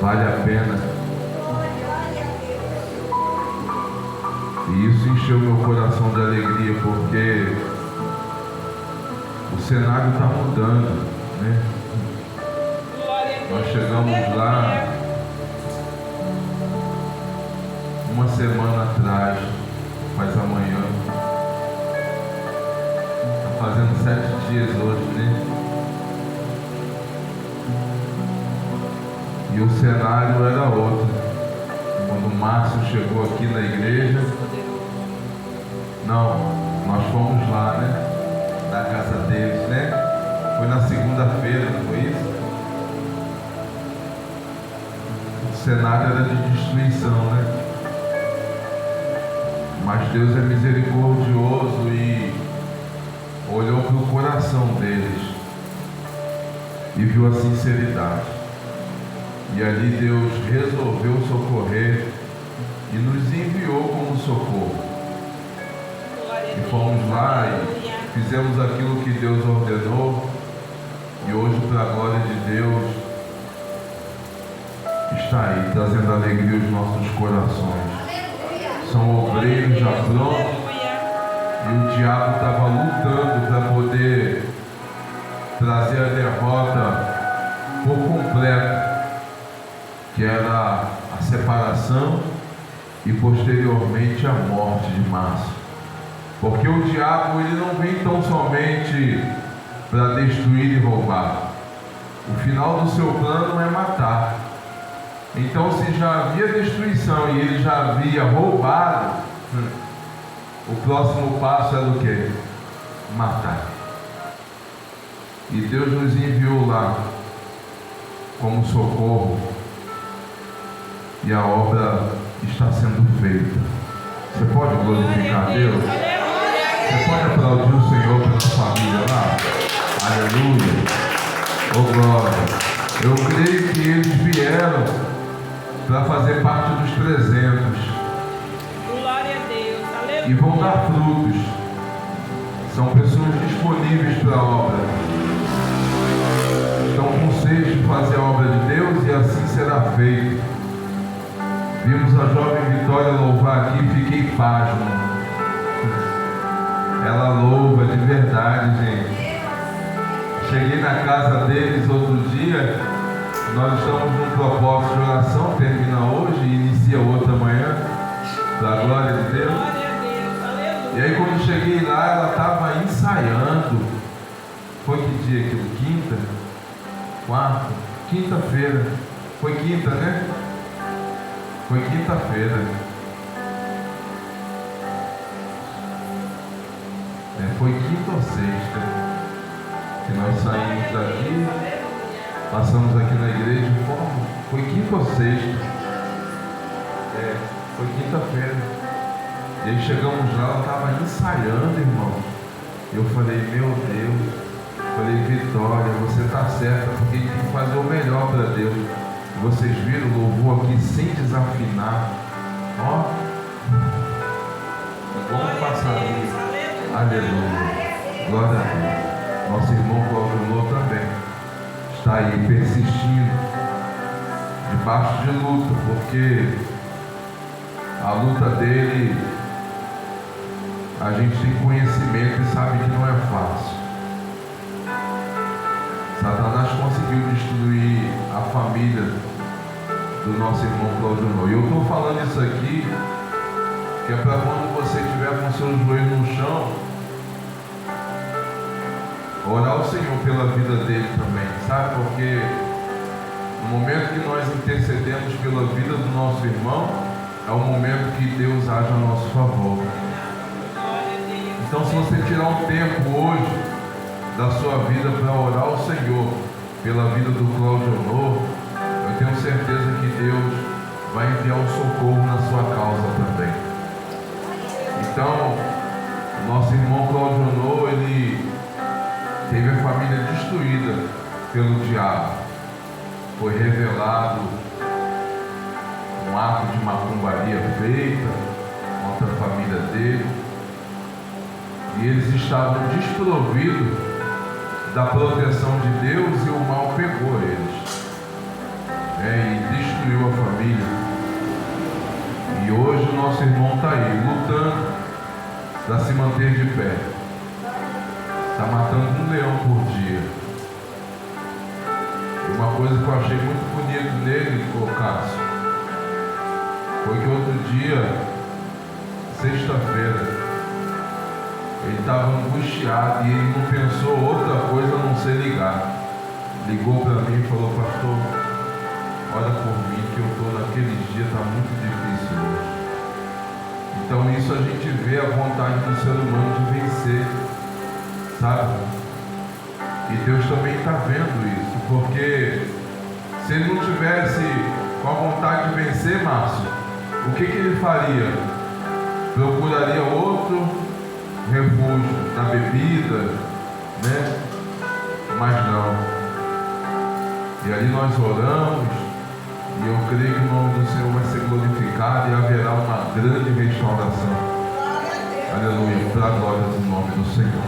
Vale a pena. E isso encheu meu coração de alegria, porque o cenário está mudando, né? Nós chegamos lá uma semana atrás, faz amanhã. Está fazendo 7 dias hoje, né? E o cenário era outro. Quando o Márcio chegou aqui na igreja, não, nós fomos lá, né? Na casa deles, né? Foi na segunda-feira, não foi isso? O cenário era de destruição, né? Mas Deus é misericordioso e olhou para o coração deles e viu a sinceridade. E ali Deus resolveu socorrer e nos enviou como socorro. E fomos lá e fizemos aquilo que Deus ordenou. E hoje, para a glória de Deus, está aí trazendo alegria aos nossos corações. São obreiros já prontos. E o diabo estava lutando para poder trazer a derrota por completo, que era a separação e posteriormente a morte de Márcio. Porque o diabo ele não vem tão somente para destruir e roubar. O final do seu plano é matar. Então, se já havia destruição e ele já havia roubado, o próximo passo era o quê? Matar. E Deus nos enviou lá como socorro. E a obra está sendo feita. Você pode glorificar a Deus? Você pode aplaudir o Senhor pela família lá? Aleluia! Oh glória! Eu creio que eles vieram para fazer parte dos 300. Glória a Deus! Aleluia! E vão dar frutos. São pessoas disponíveis para a obra. Estão com sede de fazer a obra de Deus e assim será feito. Vimos a jovem Vitória louvar aqui e fiquei pasmo. Ela louva de verdade, gente. Cheguei na casa deles outro dia. Nós estamos num propósito de oração, termina hoje e inicia outra amanhã, para a glória de Deus. E aí quando cheguei lá, ela estava ensaiando. Foi que dia aquilo? Quinta? Quarta? Quinta-feira. Foi quinta, né? Foi quinta-feira. Foi quinta ou sexta que nós saímos daqui, passamos aqui na igreja. Foi quinta ou sexta? Foi quinta-feira. E aí chegamos lá, ela estava ensaiando, irmão. Eu falei, meu Deus. Falei, Vitória, você está certa, porque a gente tem que fazer o melhor para Deus. Vocês viram o louvor aqui sem desafinar. Ó. Vamos passar ali. Aleluia. Glória a Deus. Nosso irmão Cláudio também está aí persistindo, debaixo de luta, porque a luta dele, a gente tem conhecimento e sabe que não é fácil. Satanás conseguiu destruir a família do nosso irmão Cláudio. E eu estou falando isso aqui, que é para quando você estiver com seus joelhos no chão, orar ao Senhor pela vida dele também, sabe? Porque no momento que nós intercedemos pela vida do nosso irmão, é o momento que Deus age a nosso favor. Então, se você tirar um tempo hoje da sua vida para orar ao Senhor pela vida do Cláudio, eu tenho certeza que Deus vai enviar um socorro na sua causa também. Então, nosso irmão Cláudio, ele teve a família destruída pelo diabo. Foi revelado um ato de macumbaria feita contra a família dele, e eles estavam desprovidos da proteção de Deus, e o mal pegou eles, e destruiu a família. E hoje o nosso irmão está aí, lutando para se manter de pé. Está matando um leão por dia. E uma coisa que eu achei muito bonito nele, Cássio, foi que outro dia, sexta-feira, ele estava angustiado e ele não pensou outra coisa a não ser ligar. Ligou para mim e falou: pastor, ora por mim que eu estou naquele dia, está muito difícil hoje. Então nisso a gente vê a vontade do ser humano de vencer, sabe? E Deus também está vendo isso, porque se ele não tivesse com a vontade de vencer, Márcio, o que ele faria? Procuraria outro refúgio na bebida, né? Mas não. E ali nós oramos, e eu creio que o nome do Senhor vai ser glorificado e haverá uma grande restauração. Aleluia, para a glória do nome do Senhor.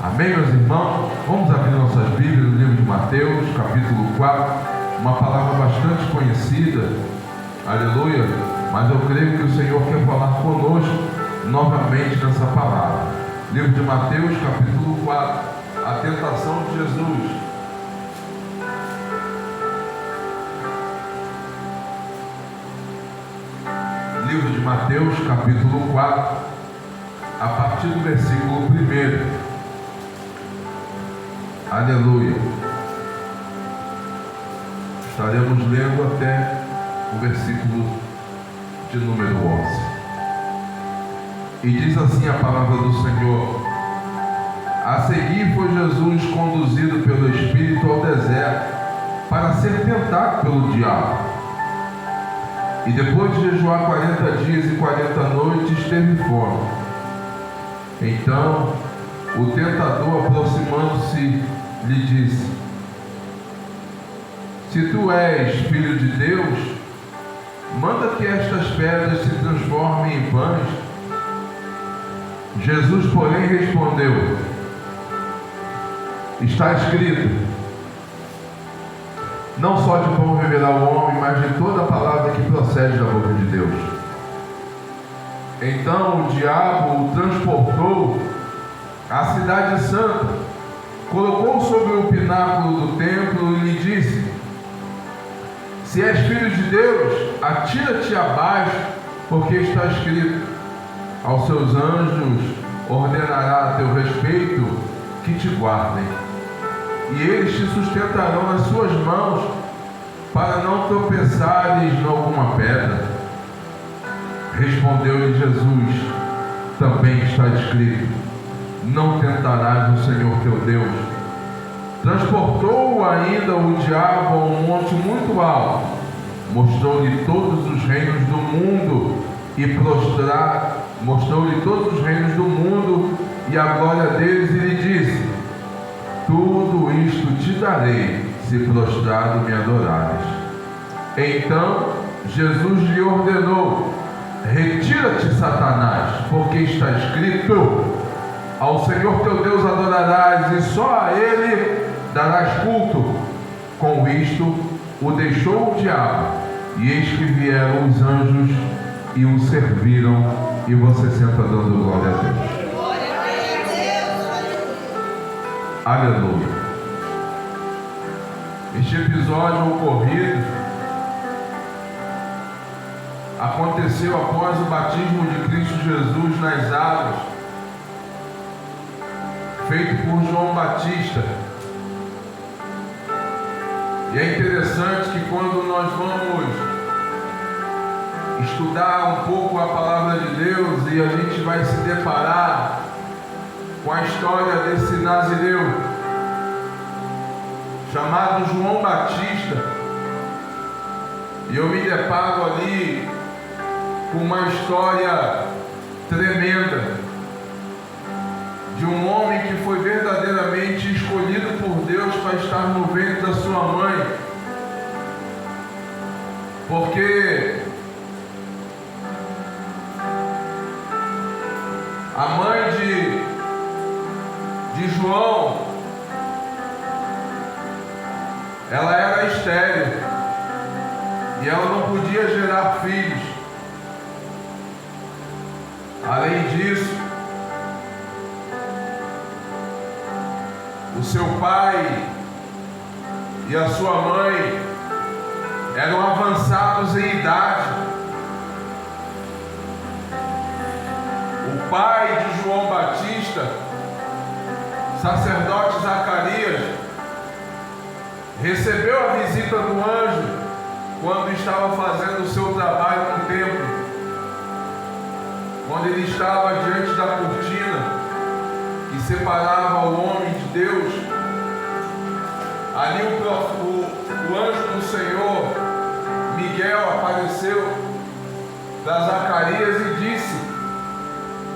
Amém, meus irmãos? Vamos abrir nossas Bíblias no livro de Mateus, capítulo 4, uma palavra bastante conhecida. Aleluia, mas eu creio que o Senhor quer falar conosco novamente nessa palavra. Livro de Mateus, capítulo 4, a tentação de Jesus. Livro de Mateus, capítulo 4, a partir do versículo 1. Aleluia. Estaremos lendo até o versículo de número 11. E diz assim a palavra do Senhor: a seguir foi Jesus conduzido pelo Espírito ao deserto para ser tentado pelo diabo. E depois de jejuar 40 dias e 40 noites, teve fome. Então o tentador, aproximando-se, lhe disse: se tu és filho de Deus, manda que estas pedras se transformem em pães. Jesus, porém, respondeu: está escrito, não só de pão viverá o homem, mas de toda a palavra que procede da boca de Deus. Então o diabo o transportou à cidade santa, colocou sobre o pináculo do templo e lhe disse: se és filho de Deus, atira-te abaixo, porque está escrito, aos seus anjos ordenará a teu respeito que te guardem, e eles te sustentarão nas suas mãos, para não tropeçares em alguma pedra. Respondeu-lhe Jesus: também está escrito, não tentarás o Senhor teu Deus. Transportou-o ainda o diabo a um monte muito alto, mostrou-lhe todos os reinos do mundo mostrou-lhe todos os reinos do mundo e a glória deles, e lhe disse: tudo isto te darei, se prostrado me adorares. Então Jesus lhe ordenou: retira-te, Satanás, porque está escrito, ao Senhor teu Deus adorarás e só a Ele darás culto. Com isto o deixou o diabo, e eis que vieram os anjos e o serviram. E você senta dando glória a Deus. Aleluia. Este episódio ocorrido aconteceu após o batismo de Cristo Jesus nas águas, feito por João Batista. E é interessante que quando nós vamos estudar um pouco a palavra de Deus e a gente vai se deparar com a história desse nazireu chamado João Batista, e eu me deparo ali com uma história tremenda de um homem que foi verdadeiramente escolhido por Deus para estar no ventre da sua mãe, porque a mãe de João, ela era estéril, e ela não podia gerar filhos. Além disso, o seu pai e a sua mãe eram avançados em idade. O pai de João Batista, sacerdote Zacarias, recebeu a visita do anjo quando estava fazendo o seu trabalho no templo, quando ele estava diante da cortina que separava o homem de Deus. Ali o anjo do Senhor, Miguel, apareceu para Zacarias e disse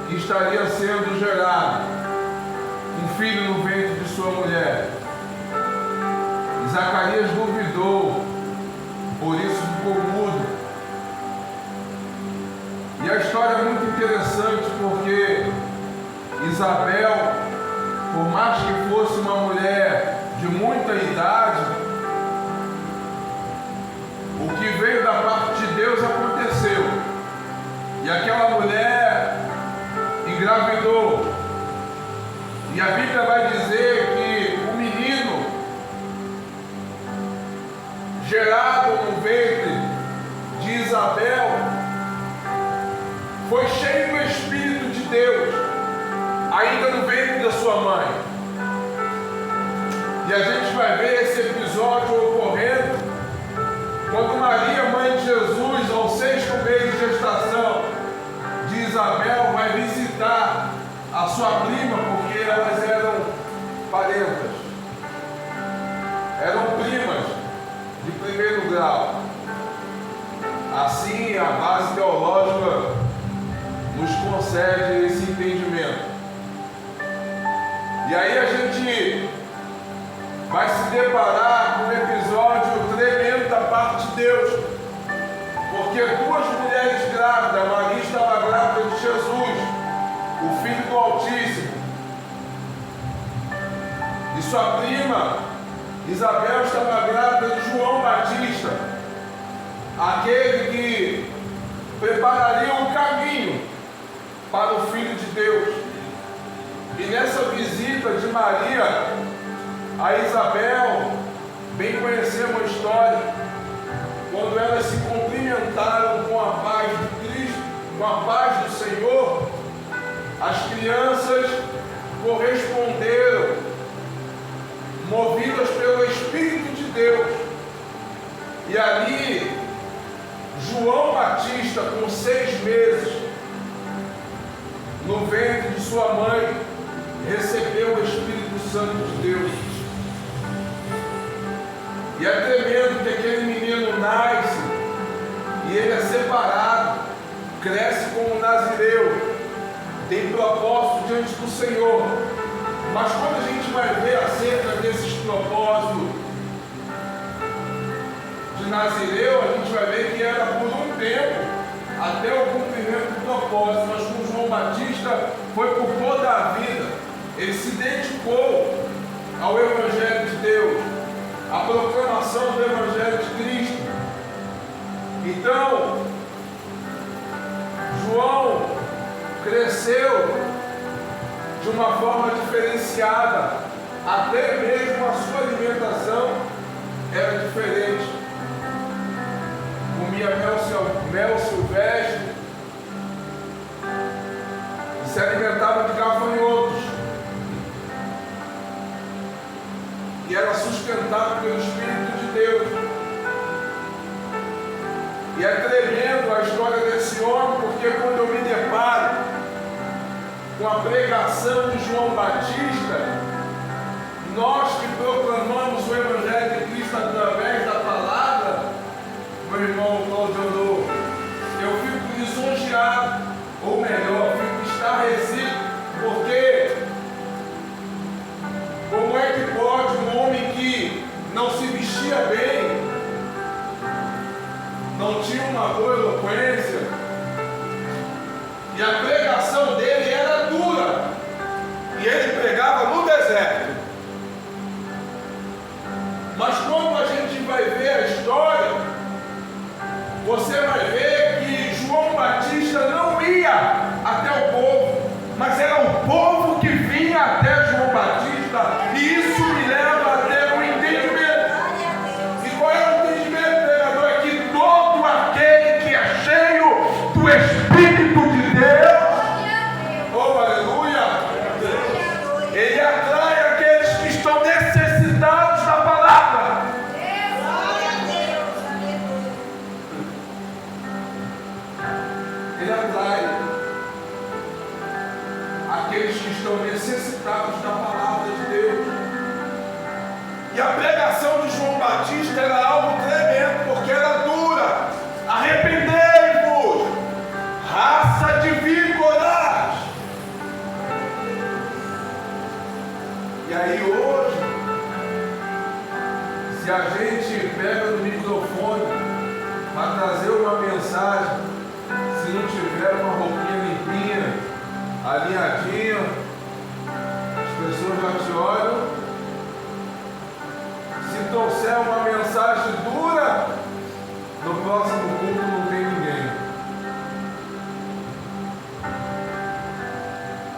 que estaria sendo gerado um filho no ventre de sua mulher. E Zacarias duvidou, por isso ficou mudo. E a história é muito interessante porque Isabel, por mais que fosse uma mulher de muita idade, o que veio da parte de Deus aconteceu. E aquela mulher engravidou. E a Bíblia vai dizer que o menino gerado no ventre de Isabel foi cheio do Espírito de Deus, ainda no ventre da sua mãe. E a gente vai ver esse episódio ocorrendo quando Maria, mãe de Jesus, ao 6º mês de gestação de Isabel, vai visitar a sua prima, porque elas eram parentas, eram primas de primeiro grau. Assim, a base teológica nos concede esse entendimento. E aí a gente vai se deparar com um episódio tremendo da parte de Deus, porque duas mulheres grávidas, Maria estava grávida de Jesus, o Filho do Altíssimo, e sua prima Isabel estava grávida de João Batista, aquele que prepararia um caminho para o Filho de Deus. E nessa visita de Maria a Isabel, bem conhecemos a história, quando elas se cumprimentaram com a paz de Cristo, com a paz do Senhor, as crianças corresponderam, movidas pelo Espírito de Deus. E ali, João Batista, com 6 meses, no ventre de sua mãe, recebeu o Espírito Santo de Deus. E é tremendo que aquele menino nasce e ele é separado, cresce como nazireu, tem propósito diante do Senhor. Mas quando a gente vai ver acerca desses propósitos de nazireu, a gente vai ver que era por um tempo, até o cumprimento do propósito. Mas com João Batista foi por toda a vida. Ele se dedicou ao Evangelho de Deus, à proclamação do Evangelho de Cristo. Então, João cresceu de uma forma diferenciada, até mesmo a sua alimentação era diferente. Comia mel silvestre e se alimentava de gafanhotos, e era sustentado pelo Espírito de Deus. E é tremendo a história desse homem, porque quando eu me deparo com a pregação de João Batista, nós que proclamamos o Evangelho de Cristo através da palavra, meu irmão Claudio, eu fico lisonjeado, ou melhor, fico estarrecido, porque como é que pode um homem que não se vestia bem, não tinha uma boa eloquência, e a pregação dele era dura, e ele pregava no deserto. Mas quando a gente vai ver a história, ele atrai aqueles que estão necessitados da palavra de Deus. E a pregação de João Batista era algo tremendo, porque era dura. Arrependei-vos, raça de víboras. E aí hoje, se a gente pega no microfone para trazer uma mensagem, se não tiver uma roupinha limpinha, alinhadinha, as pessoas já te olham. Se trouxer uma mensagem dura, no próximo culto não tem ninguém.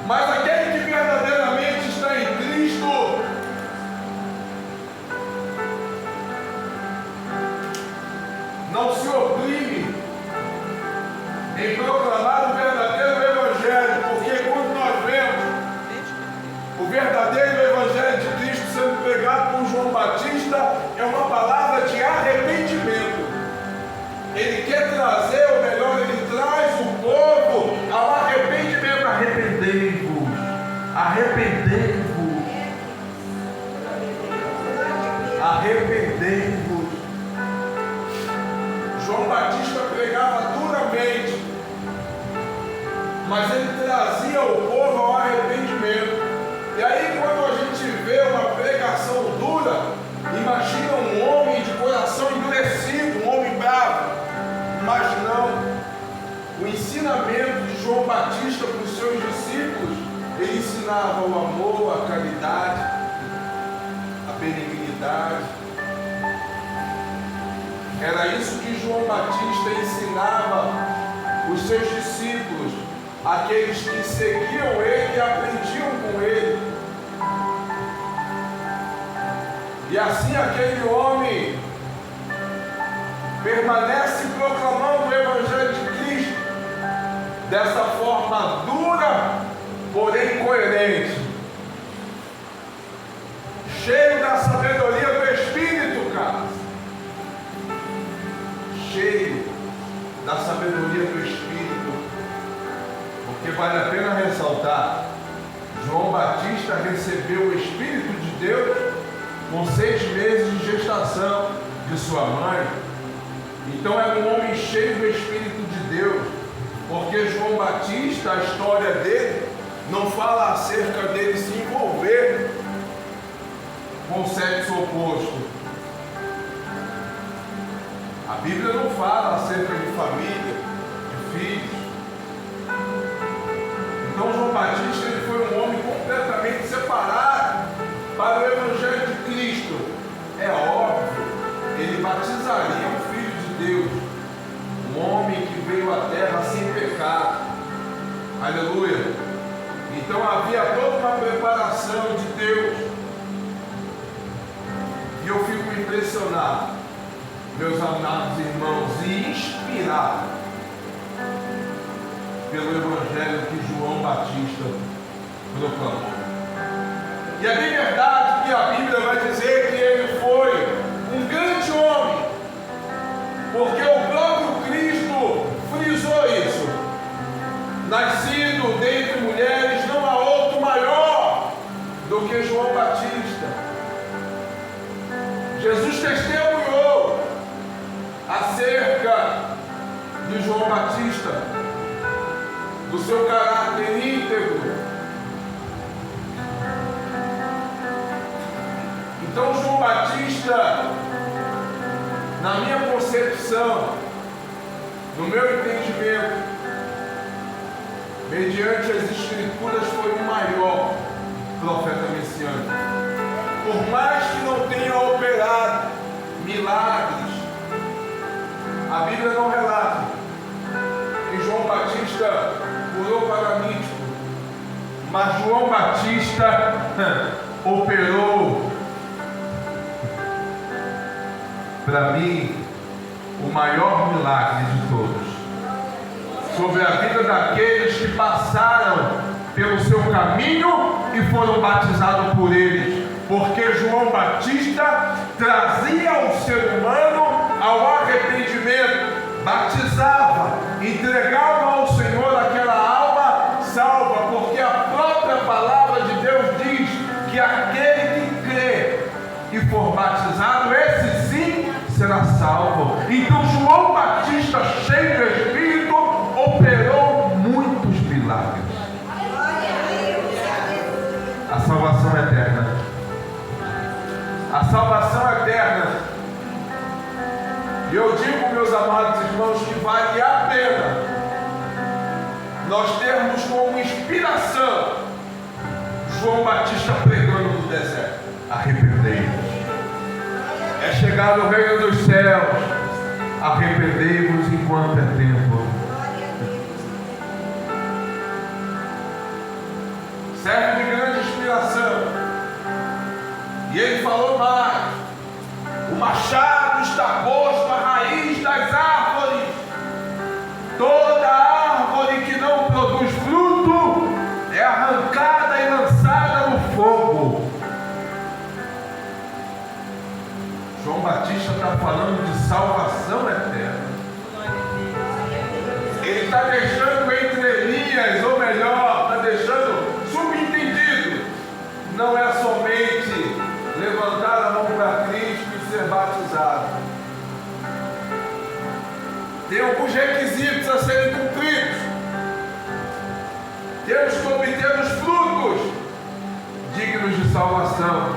Mas aquele que verdadeiramente está em Cristo, não se oprime em proclamar o verdadeiro Evangelho, porque quando nós vemos o verdadeiro Evangelho de Cristo sendo pregado por João Batista, é uma palavra de arrependimento. Ele quer trazer, ou melhor, ele traz o povo ao arrependimento. Arrependei-vos, arrependei-vos, arrependei-vos. João Batista pregava duramente, mas ele trazia o povo ao arrependimento. E aí, quando a gente vê uma pregação dura, imagina um homem de coração endurecido, um homem bravo. Mas não. O ensinamento de João Batista para os seus discípulos, ele ensinava o amor, a caridade, a benignidade. Era isso que João Batista ensinava os seus discípulos, aqueles que seguiam ele e aprendiam com ele. E assim aquele homem permanece proclamando o Evangelho de Cristo dessa forma dura, porém coerente, cheio da sabedoria do Espírito, cara, cheio da sabedoria do Espírito, porque vale a pena ressaltar, João Batista recebeu o Espírito de Deus com 6 meses de gestação de sua mãe. Então era um homem cheio do Espírito de Deus, porque João Batista, a história dele, não fala acerca dele se envolver com o sexo oposto. A Bíblia não fala acerca de família, de filhos. Então João Batista ele foi um homem completamente separado para o Evangelho de Cristo. É óbvio, ele batizaria um filho de Deus, um homem que veio à terra sem pecado. Aleluia. Então havia toda uma preparação de Deus. E eu fico impressionado, meus amados irmãos, e inspirado pelo Evangelho que João Batista proclamou. E é bem verdade que a Bíblia vai dizer que ele foi um grande homem, porque o próprio Cristo frisou isso: nascido dentre mulheres, não há outro maior do que João Batista. Jesus testemunhou acerca de João Batista, do seu caráter íntegro. Então João Batista, na minha concepção, no meu entendimento, mediante as Escrituras, foi o maior profeta messiânico. Por mais que não tenha operado milagres, a Bíblia não relata que João Batista curou paralítico, mas João Batista operou, para mim, o maior milagre de todos, sobre a vida daqueles que passaram pelo seu caminho e foram batizados por eles, porque João Batista trazia o ser humano ao arrependimento, batizava, entregava ao Senhor salvo. Então João Batista, cheio do Espírito, operou muitos milagres. A salvação eterna. A salvação eterna. E eu digo, meus amados irmãos, que vale a pena nós termos como inspiração João Batista pregando no deserto: arrependei-vos. É chegar no reino dos céus. Arrependei-vos enquanto é tempo. Serve de grande inspiração. E ele falou mais: o machado está posto à raiz das árvores. Toda árvore que não produz fruto é arrancada e lançada no fogo. João Batista está falando de salvação eterna. Ele está deixando entre linhas, ou melhor, está deixando subentendido: não é somente levantar a mão para Cristo e ser batizado. Tem alguns requisitos a serem cumpridos. Temos que obter os frutos dignos de salvação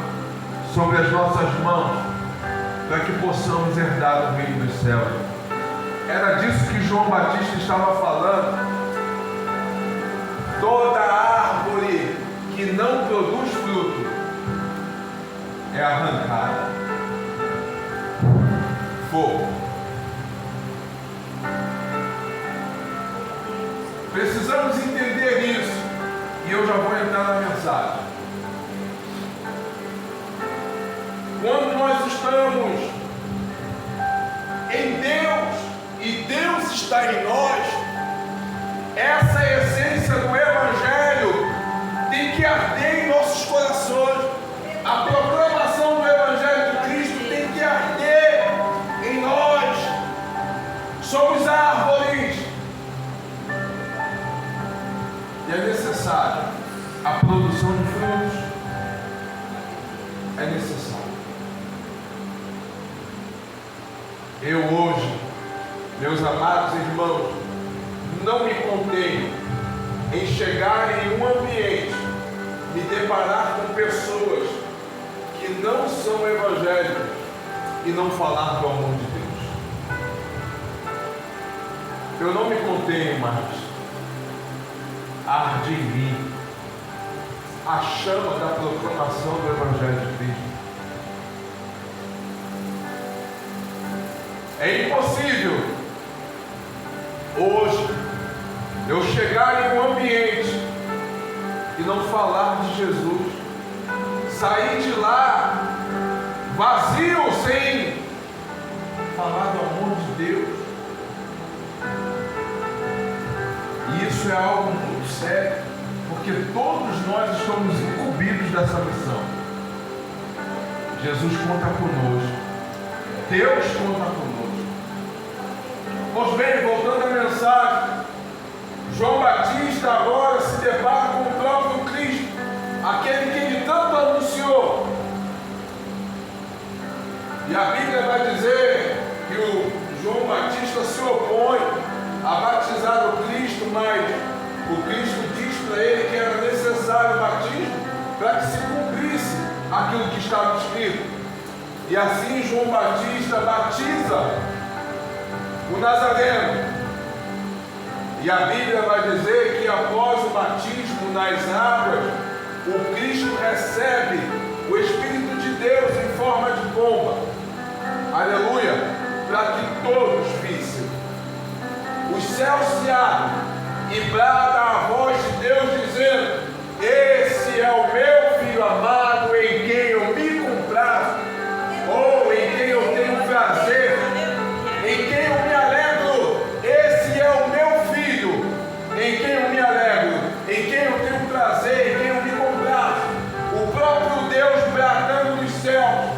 sobre as nossas mãos, para que possamos herdar o reino dos céus. Era disso que João Batista estava falando. Toda árvore que não produz fruto é arrancada. Fogo. Precisamos entender isso. E eu já vou entrar na mensagem. Quando nós estamos em Deus e Deus está em nós, essa essência do Evangelho tem que arder em nossos corações. A proclamação do Evangelho de Cristo tem que arder em nós. Somos árvores. E é necessário a produção de frutos. É necessário. Eu hoje, meus amados irmãos, não me contenho em chegar em um ambiente, me deparar com pessoas que não são evangélicas e não falar do amor de Deus. Eu não me contenho mais. Arde em mim a chama da proclamação do Evangelho de Cristo. É impossível hoje eu chegar em um ambiente e não falar de Jesus, sair de lá vazio, sem falar do amor de Deus. E isso é algo muito sério, porque todos nós estamos incumbidos dessa missão. Jesus conta conosco, Deus conta conosco. Pois bem, voltando à mensagem, João Batista agora se depara com o próprio Cristo, aquele que ele tanto anunciou. E a Bíblia vai dizer que o João Batista se opõe a batizar o Cristo, mas o Cristo diz para ele que era necessário o batismo para que se cumprisse aquilo que estava escrito. E assim João Batista batiza o Nazareno. E a Bíblia vai dizer que após o batismo nas águas, o Cristo recebe o Espírito de Deus em forma de pomba. Aleluia! Para que todos vissem. Os céus se abrem e brada a voz de Deus dizendo: esse é o meu Filho amado, em quem eu me comprazo, ou em quem eu tenho prazer, em quem eu me alegro. Esse é o meu Filho, em quem eu me alegro, em quem eu tenho prazer, em quem eu me comprazo. O próprio Deus bradando dos céus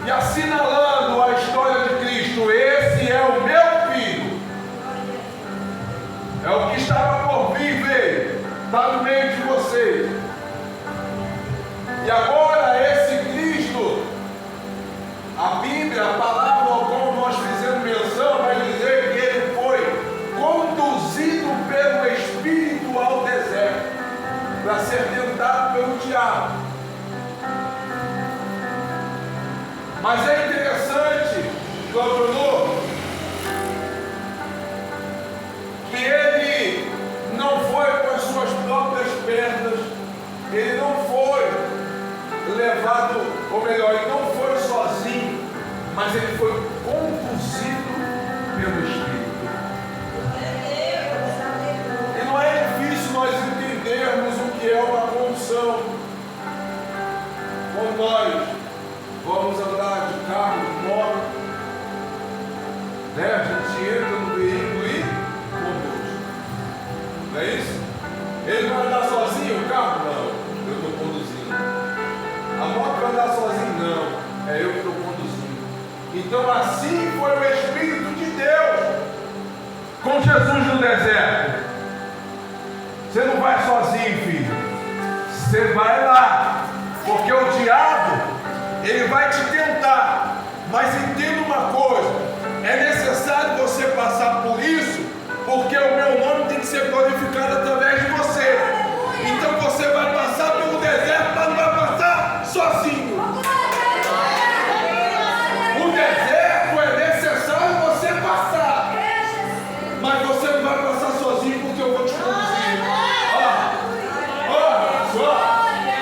e assinalando a história de Cristo: esse é o meu Filho. É o que estava por vir, veio para o meio de vocês. E agora esse Cristo ser tentado pelo diabo. Mas é interessante, Claudio, que ele não foi com as suas próprias pernas, ele não foi levado, ou melhor, ele não foi sozinho, mas ele foi conduzido pelo Espírito. E não é difícil nós entendermos o que é uma condução. Quando nós vamos andar de carro, de moto, né? A gente entra no veículo e conduz. Não é isso? Ele vai andar sozinho, o carro? Não, eu estou conduzindo. A moto vai andar sozinho? Não, é eu que estou conduzindo. Então assim foi o Espírito de Deus com Jesus no deserto. Você não vai sozinho, filho. Você vai lá, porque o diabo, ele vai te tentar. Mas entenda uma coisa: é necessário você passar por isso, porque o meu nome tem que ser glorificado através de você. Então você vai passar pelo deserto, mas não vai passar sozinho. O deserto é necessário você passar, mas você não vai passar sozinho, porque eu vou te conduzir.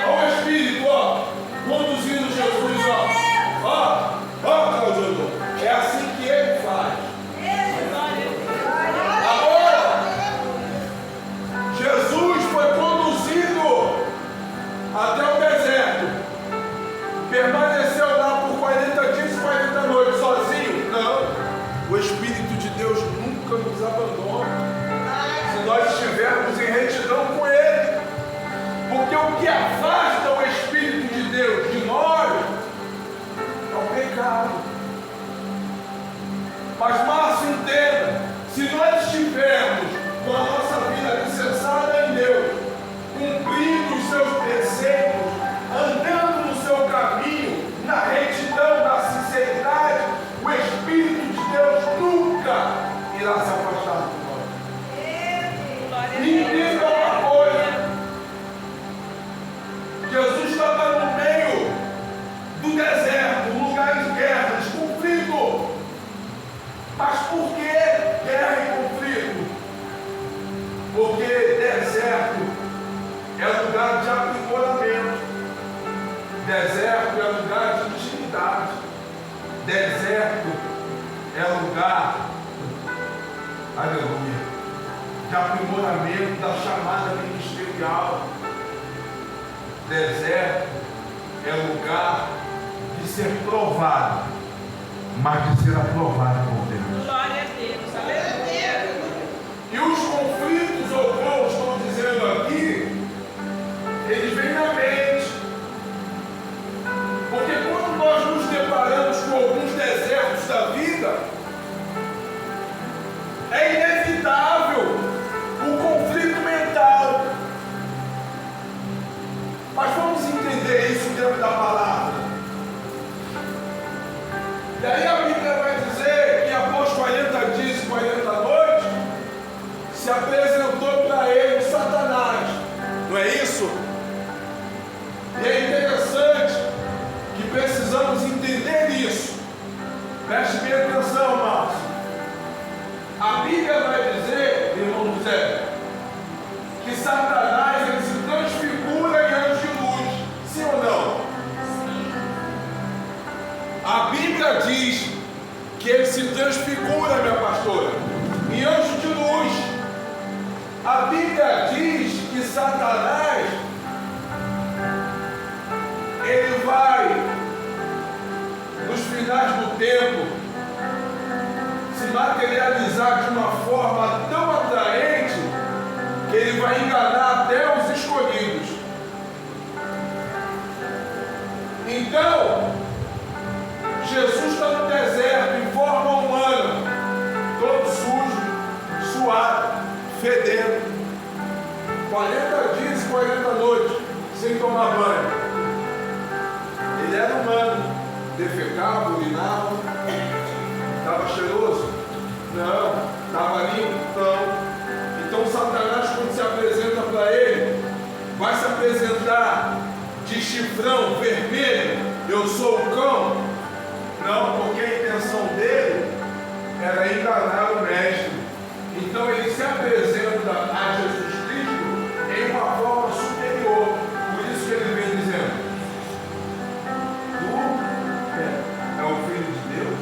Olha o Espírito, conduzindo Jesus, Claudio. É assim que ele faz. Agora, Jesus foi conduzido até o deserto, permaneceu lá por 40 dias e 40 noites sozinho? Não, o Espírito de Deus nunca nos abandona se nós estivermos em retidão com Ele, porque o que afasta o Espírito de Deus de nós é o pecado. Mas Márcio, entenda, se nós estivermos com a nossa vida alicerçada em Deus, cumprindo os seus preceitos, andando no seu caminho, na retidão, na sinceridade, o Espírito de Deus nunca irá se afastar de nós. E entenda uma coisa: Jesus estava no meio do deserto, um lugar de guerra, de conflito. Mas por que guerra e conflito? Porque deserto é lugar de aprimoramento, deserto é lugar de intimidade, deserto é lugar, aleluia, de aprimoramento da chamada ministerial. Deserto é lugar de ser provado, mas de ser aprovado por Deus. Glória a Deus, aleluia. E os conflitos, ou como estou dizendo aqui, eles vêm na mente. Porque quando nós nos deparamos com alguns desertos da vida, é inevitável o conflito mental. Mas vamos entender isso dentro da palavra. E aí a Bíblia vai dizer que após 40 dias e 40 noites, se apresentou para ele Satanás. Não é isso? E é interessante que precisamos entender isso. Preste bem atenção, Márcio. A Bíblia vai dizer, irmão José, que Satanás ele se transfigura em anjo de luz. Sim ou não? Sim. A Bíblia diz que ele se transfigura, minha pastora, em anjo de luz. A Bíblia diz que Satanás ele vai, nos finais do tempo, se materializar de uma forma tão atraente que ele vai enganar até os escolhidos. Então, Jesus está no deserto em forma humana, todo sujo, suado, fedendo, 40 dias e 40 noites sem tomar banho. Ele era humano, defecava, urinava, estava cheiroso? Não. Estava limpo? Não. Então Satanás, quando se apresenta para ele, vai se apresentar de chifrão vermelho, eu sou o cão? Não, porque a intenção dele era enganar o mestre. Então ele se apresenta a Jesus Cristo em uma forma superior. Por isso que ele vem dizendo: tu é o Filho de Deus.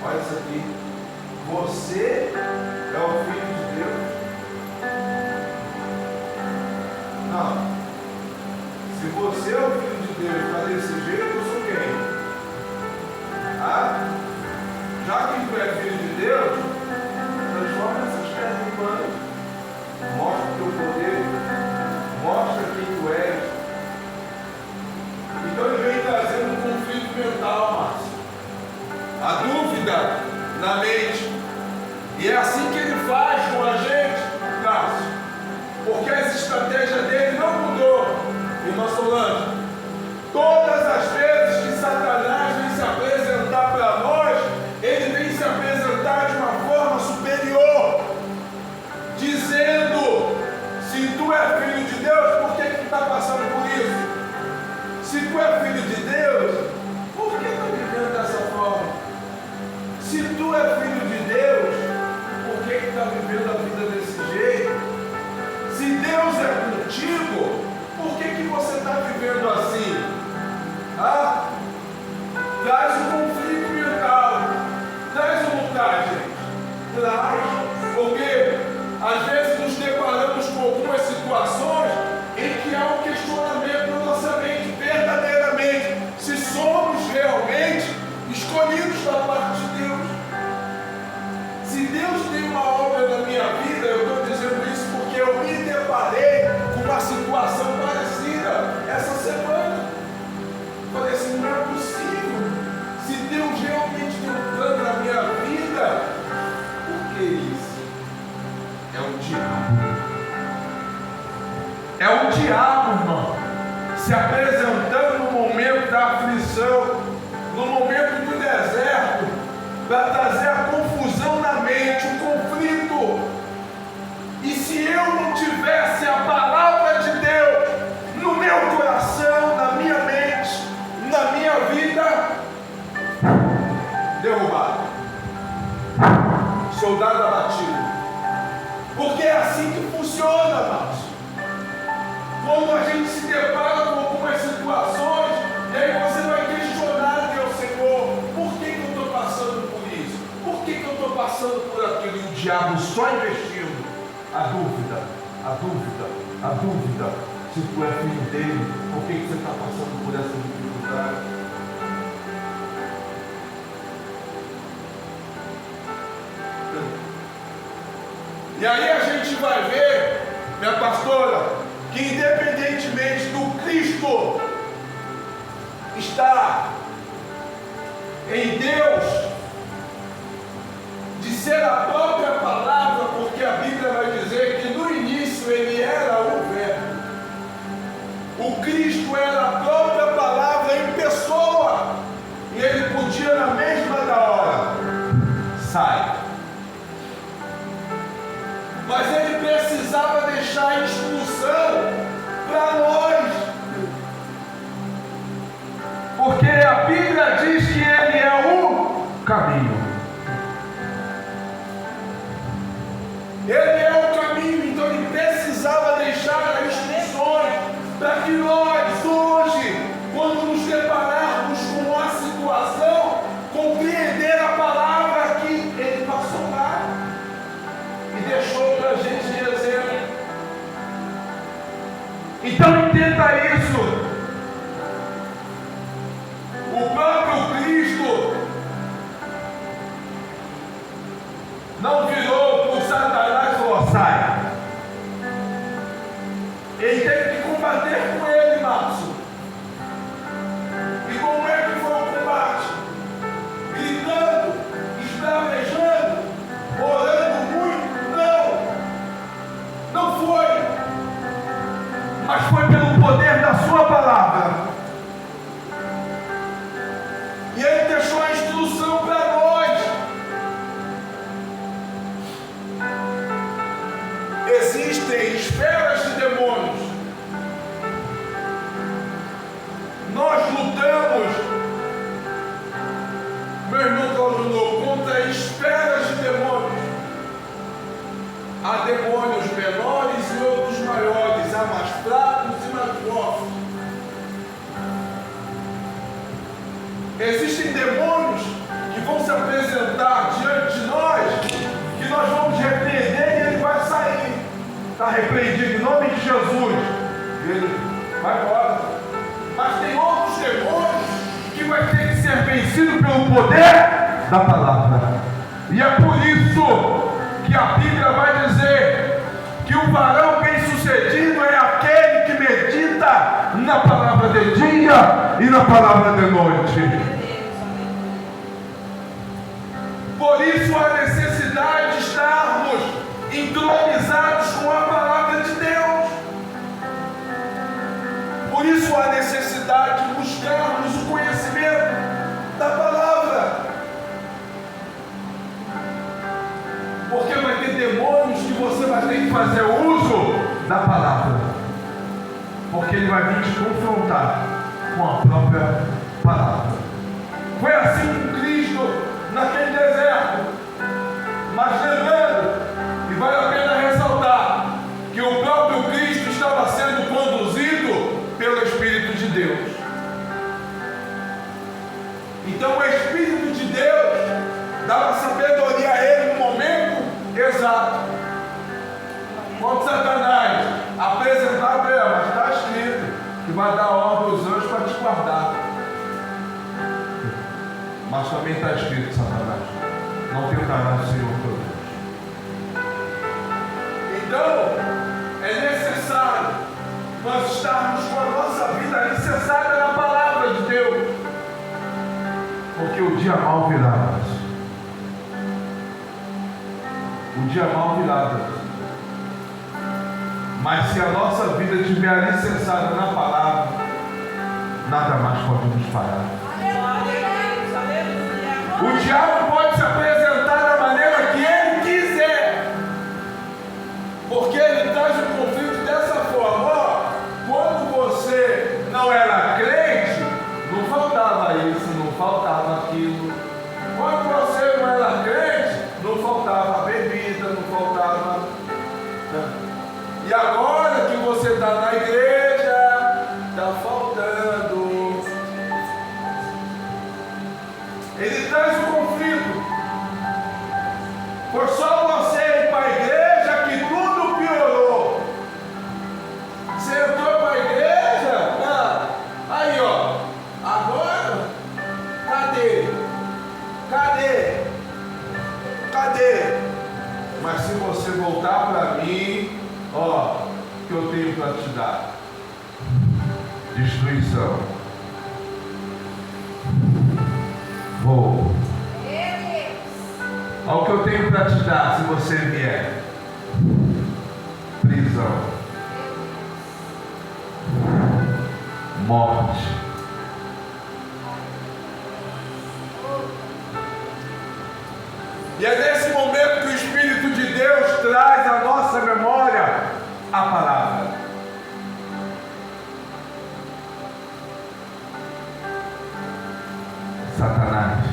Olha isso aqui. Você é o Filho de Deus. Não. Se você é o Filho de Deus, está desse jeito, eu sou quem? Já que tu é Filho de Deus, transforma essas pedras em pães. Mostra o teu poder. Mostra quem tu és. Então ele vem trazendo um conflito mental, Márcio. A dúvida na mente. E é assim que ele faz com a gente, Márcio. Porque a estratégia dele não mudou. Irmã Solange, todas as vezes que Satanás vem se apresentar para nós, ele vem se apresentar de uma forma superior, dizendo: se tu é filho de Deus, por que tu está passando por isso? Se tu é filho de Deus, por que está vivendo dessa forma? Se tu é filho de Deus, por que está vivendo a vida desse jeito? Se Deus é contigo, por que você está vivendo assim? Traz um conflito mental. Traz vontade, gente. Traz. Porque às vezes nos deparamos com algumas situações em que há um questionamento na nossa mente, verdadeiramente, se somos realmente escolhidos da parte de Deus. Se Deus tem uma obra na minha vida, eu estou dizendo isso porque eu me deparei com uma situação parecida essa semana. Falei assim: não é possível. Se Deus realmente tem um plano na minha vida, por que isso? É o diabo. É o diabo, irmão, se apresentando no momento da aflição, no momento do deserto, para trazer a confusão na mente, o conflito. E se eu não tivesse a palavra de Deus no meu coração, na minha mente, na minha vida, derrubado, soldado abatido. Porque é assim que funciona, Márcio. Quando a gente se depara com algumas situações, e aí você vai questionar Deus: Senhor, por que eu estou passando por isso? Por que eu estou passando por aquilo? E o diabo só investindo a dúvida, a dúvida, a dúvida. Se tu é filho dele, por que você está passando por essa dificuldade? E aí a gente vai ver, minha pastora, que independentemente do Cristo estar em Deus, de ser a própria palavra, porque a Bíblia vai dizer que no início ele era o Verbo. O Cristo era a própria palavra em pessoa, e ele podia na mesma da hora: sai. Mas ele precisava deixar a instrução para nós, porque a Bíblia diz que ele é o caminho. Ele é o caminho, então ele precisava deixar as instruções para que nós hoje, quando nos depararmos com uma situação, compreender a palavra que ele passou lá e deixou para a gente de exemplo. Então entenda isso. O próprio Cristo lutamos, meu irmão Claudionor, contra esferas de demônios. Há demônios menores e outros maiores, há mais fracos e mais fortes. Existem demônios que vão se apresentar diante de nós, que nós vamos repreender e ele vai sair. Está repreendido em nome de Jesus. Ele vai embora. Mas tem outros demônios que vai ter que ser vencido pelo poder da palavra. E é por isso que a Bíblia vai dizer que o varão bem-sucedido é aquele que medita na palavra de dia e na palavra de noite. Por isso a necessidade de estarmos entronizados com a palavra de Deus. Por isso a necessidade de buscarmos o conhecimento da palavra. Porque vai ter demônios que você vai ter que fazer uso da palavra. Porque ele vai vir te confrontar com a própria palavra. Foi assim com Cristo naquele deserto. Mas lembrando, e vale a pena ressaltar, que o próprio Cristo estava sendo conduzido pelo Espírito de Deus. Então o Espírito de Deus dava sabedoria a ele no momento exato. Quando Satanás apresentava para ele, mas está escrito que vai dar ordem aos anjos para te guardar. Mas também está escrito, Satanás, não tentarás o Senhor teu Deus. Então, é necessário nós estarmos com a nossa vida alicerçada na palavra de Deus. Porque o dia mal virá. O dia mal virá. Mas se a nossa vida estiver alicerçada na palavra, nada mais pode nos parar. O diabo pode se apresentar da maneira que ele quiser, porque ele traz o conflito dessa forma. Ó, quando você não era crente, não faltava isso, não faltava aquilo. Quando você não era crente, não faltava bebida, não faltava. E agora que você está na igreja, está faltando. Ele traz o conflito. Foi só você ir para a igreja que tudo piorou. Você entrou para a igreja? Ah, aí ó. Agora, cadê? Mas se você voltar para mim, ó, o que eu tenho para te dar? Destruição. Vou. Olha o que eu tenho para te dar se você vier. Prisão. Morte. E é nesse momento que o Espírito de Deus traz à nossa memória a palavra. Satanás,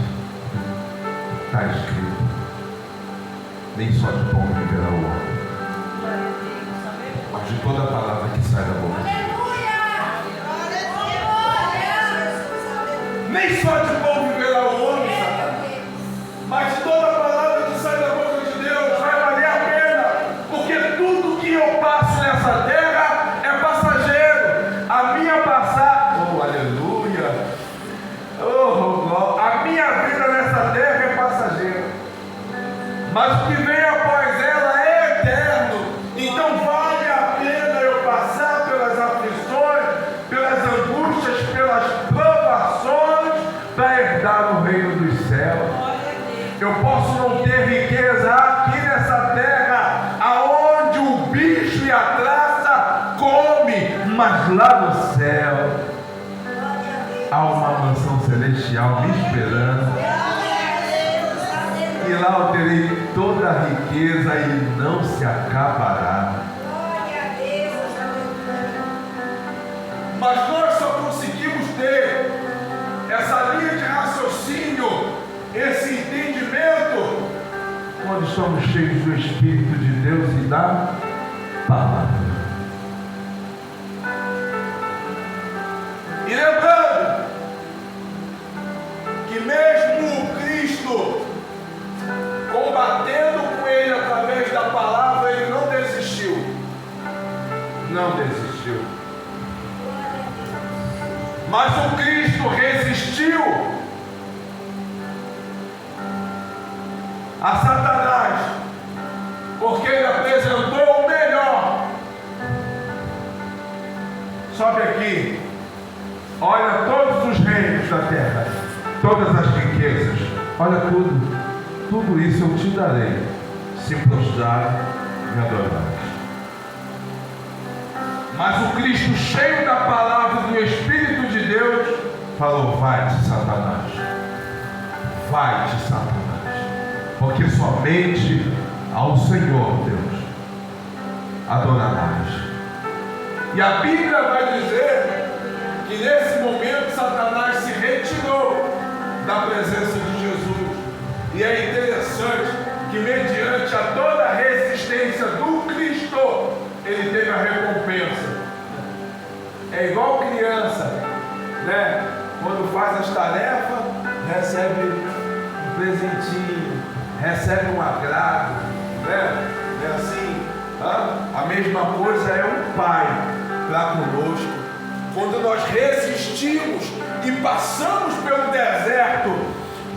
está escrito, nem só de pão viverá o homem, mas de toda a palavra que sai da boca de Deus. Nem só de pão viverá o homem, Satanás, mas de toda a palavra que sai da boca de Deus vai valer a pena, porque tudo que eu passo nessa terra é passageiro. A minha passagem, oh aleluia, oh, a minha vida nessa terra é passageira, mas o que vem após ela é eterno. Então vale a pena eu passar pelas aflições, pelas angústias, pelas provações, para herdar o reino dos céus. Eu posso não ter riqueza aqui nessa terra, aonde o bicho e a traça come, mas lá no céu há uma mansão celestial me esperando. E lá eu terei toda a riqueza e não se acabará. Mas nós só conseguimos ter estamos cheios do Espírito de Deus e da palavra. E lembrando que mesmo Cristo combatendo com ele através da palavra, ele não desistiu. Não desistiu. Mas o Cristo resistiu a Satanás, porque ele apresentou o melhor. Sobe aqui, olha todos os reinos da terra, Todas as riquezas, olha tudo isso eu te darei, se prostrar e adorar. Mas o Cristo, cheio da palavra e do Espírito de Deus, Falou, vai-te, Satanás. Vai-te, Satanás. Porque somente ao Senhor, Deus, adorarás. e a Bíblia vai dizer que nesse momento Satanás se retirou da presença de Jesus. E é interessante que mediante a toda a resistência do Cristo, ele teve a recompensa. É igual criança, né? Quando faz as tarefas, recebe um presentinho, recebe um agrado, né? É assim, a mesma coisa é um pai para conosco. Quando nós resistimos e passamos pelo deserto,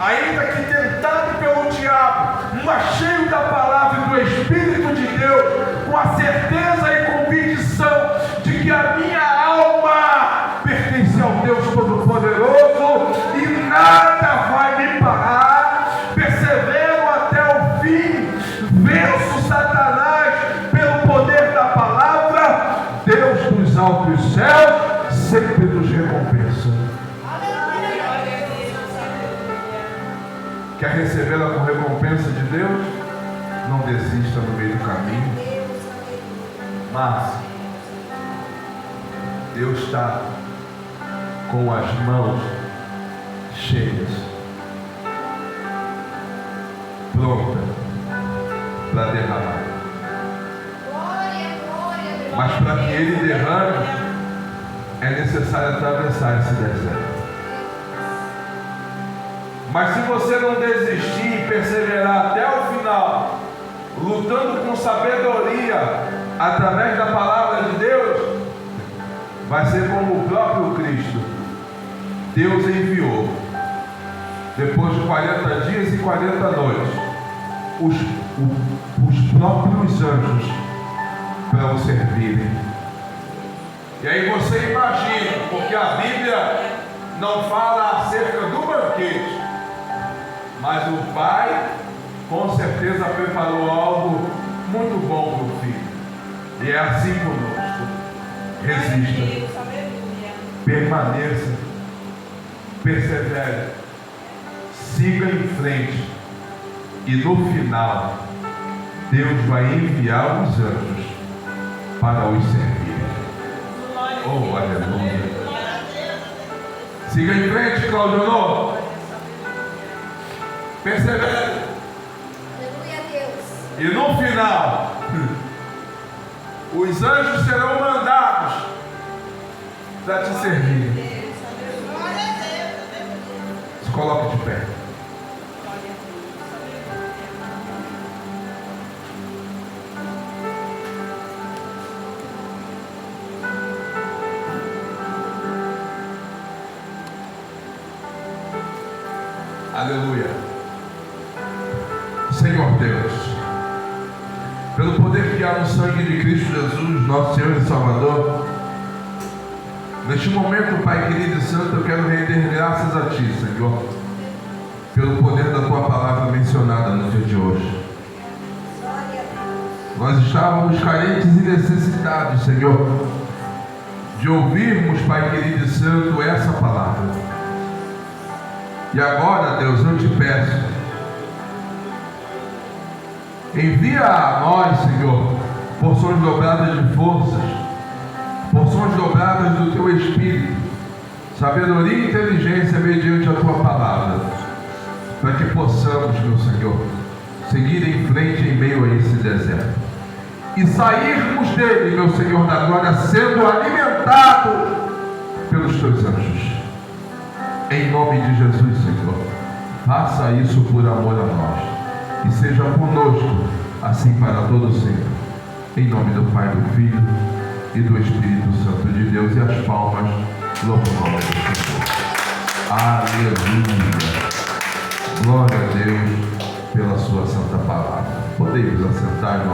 ainda que tentado pelo diabo, mas cheio da palavra e do Espírito de Deus, com a certeza e convicção de que a minha alma pertence ao Deus Todo-Poderoso e nada vai me parar, persevero até o fim, venço Satanás pelo poder da palavra. Deus dos altos céus sempre nos recompensa. Quer recebê-la com recompensa de Deus? Não desista no meio do caminho. Mas Deus está com as mãos cheias, pronta para derramar. Mas para que Ele derrame, é necessário atravessar esse deserto. Mas se você não desistir e perseverar até o final, lutando com sabedoria através da palavra de Deus, vai ser como o próprio Cristo. Deus enviou, depois de 40 dias e 40 noites, os próprios anjos para o servirem. E aí você imagina, porque a Bíblia não fala acerca do banquete, mas o Pai com certeza preparou algo muito bom para o Filho. E é assim conosco. Resista, permaneça, persevere, siga em frente, e no final Deus vai enviar os anjos para os servir. Oh, aleluia! Siga em frente, Claudio. Persevere. Aleluia a Deus. E no final, os anjos serão mandados para te servir. Se coloque de pé. Aleluia. Senhor Deus, pelo poder que há no sangue de Cristo Jesus, nosso Senhor e Salvador, neste momento, Pai querido e santo, eu quero render graças a Ti, Senhor, pelo poder da Tua palavra mencionada no dia de hoje. Nós estávamos carentes e necessitados, Senhor, de ouvirmos, Pai querido e santo, essa palavra. E agora, Deus, eu te peço, envia a nós, Senhor, porções dobradas de forças, porções dobradas do Teu Espírito, sabedoria e inteligência mediante a Tua palavra, para que possamos, meu Senhor, seguir em frente em meio a esse deserto e sairmos dele, meu Senhor da glória, sendo alimentados pelos teus anjos. Em nome de Jesus, Senhor, faça isso por amor a nós e seja conosco, assim para todo sempre. Em nome do Pai, do Filho e do Espírito Santo de Deus. E as palmas louvam o nome do Senhor. Aleluia. Glória a Deus pela sua santa palavra. Podemos assentar, irmão.